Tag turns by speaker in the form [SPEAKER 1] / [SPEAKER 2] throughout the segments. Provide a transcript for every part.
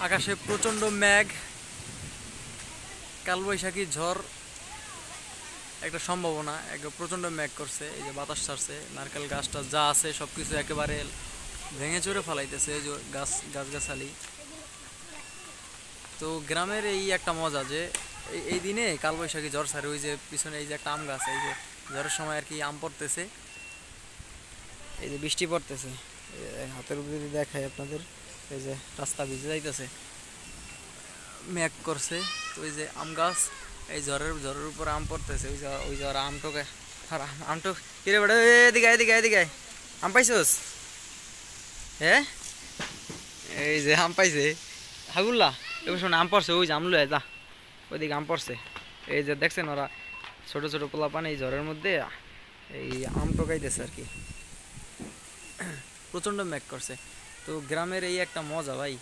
[SPEAKER 1] আকাশে প্রচণ্ড মেঘ, কালবৈশাখী ঝড় একটা সম্ভাবনা। একটা প্রচণ্ড মেঘ করছে, এই যে বাতাস ছাড়ছে, নারকেল গাছটা যা আছে সব কিছু একেবারে ভেঙে চুরে ফেলাইতেছে, এই যে গাছগাছালি। তো গ্রামের এই একটা মজা যে এই দিনে কালবৈশাখী ঝড় ছাড়ে। ওই যে পিছনে এই যে একটা আম গাছ, এই যে ঝড়ের সময় আর কি আম পড়তেছে, এই যে বৃষ্টি পড়তেছে, হাতের উপরে যদি দেখায় আপনাদের, এই যে রাস্তা ভিজে যাইতেছে, মেঘ করছে। তো ওই যে আম গাছ, এই ঝড়ের উপর আম পড়তেছে, ওই ঝড় আমটোকে আর আমটো কিরে বেড়ে, এদিকে এদিকে এদিকে আম পাইছোস? হ্যাঁ, এই যে আম পাইছে হাগুল্লা, এবার শোন আম পড়ছে, ওই যে আম লয়ে যা, ওইদিকে আম পড়ছে। এই যে দেখছেন ওরা ছোট ছোট পোলাপান এই ঝড়ের মধ্যে এই আম টোকাইতেছে আর কি। প্রচণ্ড মেঘ করছে। তো গ্রামের এই একটা মজা ভাই,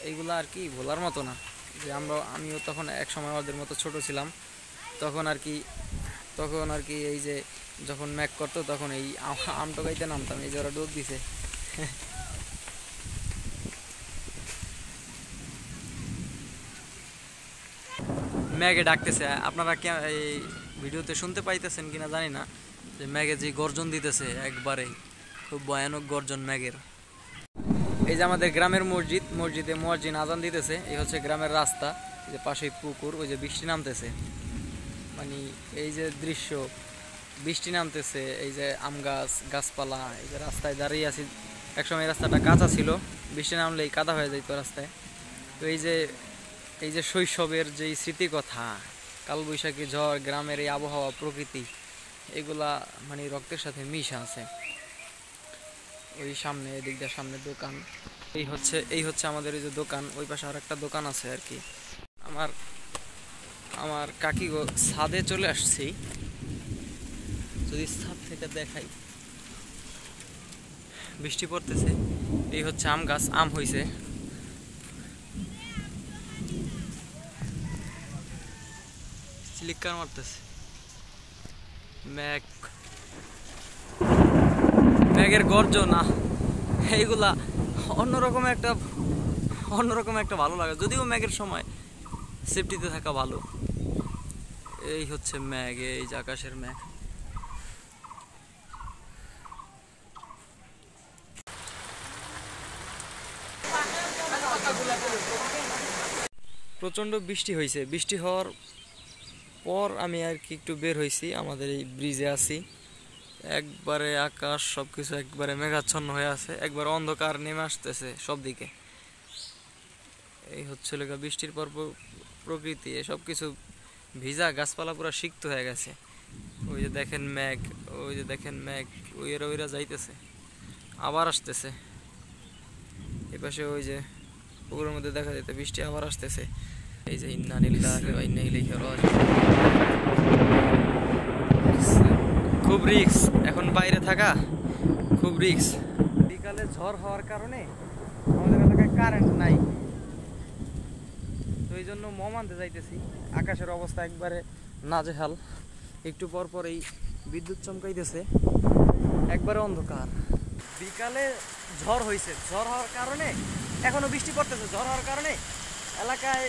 [SPEAKER 1] এইগুলা আর কি ভোলার মতো না। যে আমিও তখন এক সময় ওদের মতো ছোট ছিলাম, তখন আর কি এই যে যখন মেঘ করতো তখন এই আম টোকাইতে নামতাম, এই যে ওরা ডোব দিছে। মেঘে ডাকতেছে, আপনারা এই ভিডিওতে শুনতে পাইতেছেন কিনা জানি না, যে মেঘে যে গর্জন দিতেছে, একবারে খুব ভয়ানক গর্জন মেঘের। এই যে আমাদের গ্রামের মসজিদে মুয়াজ্জিন আজান দিতেছে, এই হচ্ছে গ্রামের রাস্তা, এই যে পাশেই পুকুর, ওই যে বৃষ্টি নামতেছে, মানে এই যে দৃশ্য, বৃষ্টি নামতেছে, এই যে আম গাছ গাছপালা, এই যে রাস্তায় দাঁড়িয়ে আছি। একসময় এই রাস্তাটা কাঁচা ছিল, বৃষ্টি নামলেই কাদা হয়ে যেত রাস্তায়। তো এই যে শৈশবের যেই স্মৃতি কথা, কালবৈশাখী ঝড়, গ্রামের এই আবহাওয়া, প্রকৃতি, এগুলা মানে রক্তের সাথে মিশা আছে। ওই সামনে, এদিক দিয়ে সামনে দোকান, এই হচ্ছে আমাদের এই যে দোকান, ওই পাশে আর একটা দোকান আছে আর কি। আমার আমার কাকি গো ছাদে চলে আসছি, যদি ছাদ থেকে দেখাই, বৃষ্টি পড়তেছে। এই হচ্ছে আম গাছ, আম হইছে, চিলিকার মারতেছে মেঘ, মেঘের গর্জনা, এইগুলা অন্যরকম একটা ভালো লাগে। যদিও মেঘের সময় সেফটিতে থাকা ভালো। এই হচ্ছে মেঘ, এই যে আকাশের মেঘ। প্রচণ্ড বৃষ্টি হয়েছে, বৃষ্টি হওয়ার পর আমি আর কি একটু বের হয়েছি, আমাদের এই ব্রিজে আছি। একবারে আকাশ সবকিছু একবারে মেঘাচ্ছন্ন হয়ে আছে, একবার অন্ধকার নেমে আসতেছে সব দিকে। এই হচ্ছে বৃষ্টির পর প্রকৃতি, সব কিছু ভিজা, গাছপালা পুরো সিক্ত হয়ে গেছে। ওই যে দেখেন মেঘ, ওই যে দেখেন মেঘ, ওইরা যাইতেছে, আবার আসতেছে। এপাশে ওই যে পুকুরের মধ্যে দেখা যেতে বৃষ্টি আবার আসতেছে। এই যে ইন্না লিল্লাহি ওয়া ইন্না ইলাইহি রাজিউন। খুব রিস্ক এখন বাইরে থাকা, খুব রিস্ক। বিকালে ঝড় হওয়ার কারণে আমাদের এলাকায় কারেন্ট নাই, তো এই জন্য মম আনতে যাইতেছি। আকাশের অবস্থা একবারে নাজেহাল, একটু পর পর এই বিদ্যুৎ চমকাইতেছে, একবারে অন্ধকার। বিকালে ঝড় হয়েছে, ঝড় হওয়ার কারণে এখনো বৃষ্টি পড়তেছে, ঝড় হওয়ার কারণে এলাকায়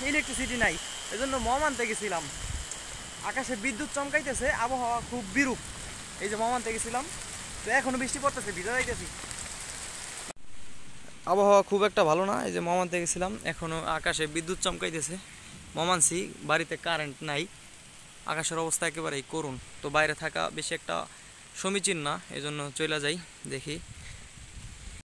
[SPEAKER 1] ইলেকট্রিসিটি নাই, এজন্য মম আনতে গেছিলাম। আকাশে বিদ্যুৎ চমকাইতেছে, আবহাওয়া খুব বিরূপ, এই যে মম আনতে গেছিলাম, তো এখনো বৃষ্টি পড়তেছে, ভিজে যাইতেছি। আবহাওয়া খুব একটা ভালো না, এই যে মম আনতে গেছিলাম, এখনো আকাশে বিদ্যুৎ চমকাইতেছে, মম আনছি, বাড়িতে কারেন্ট নাই, আকাশের অবস্থা একেবারেই করুণ। তো বাইরে থাকা বেশি একটা সমীচীন না, এজন্য চলে যাই, দেখি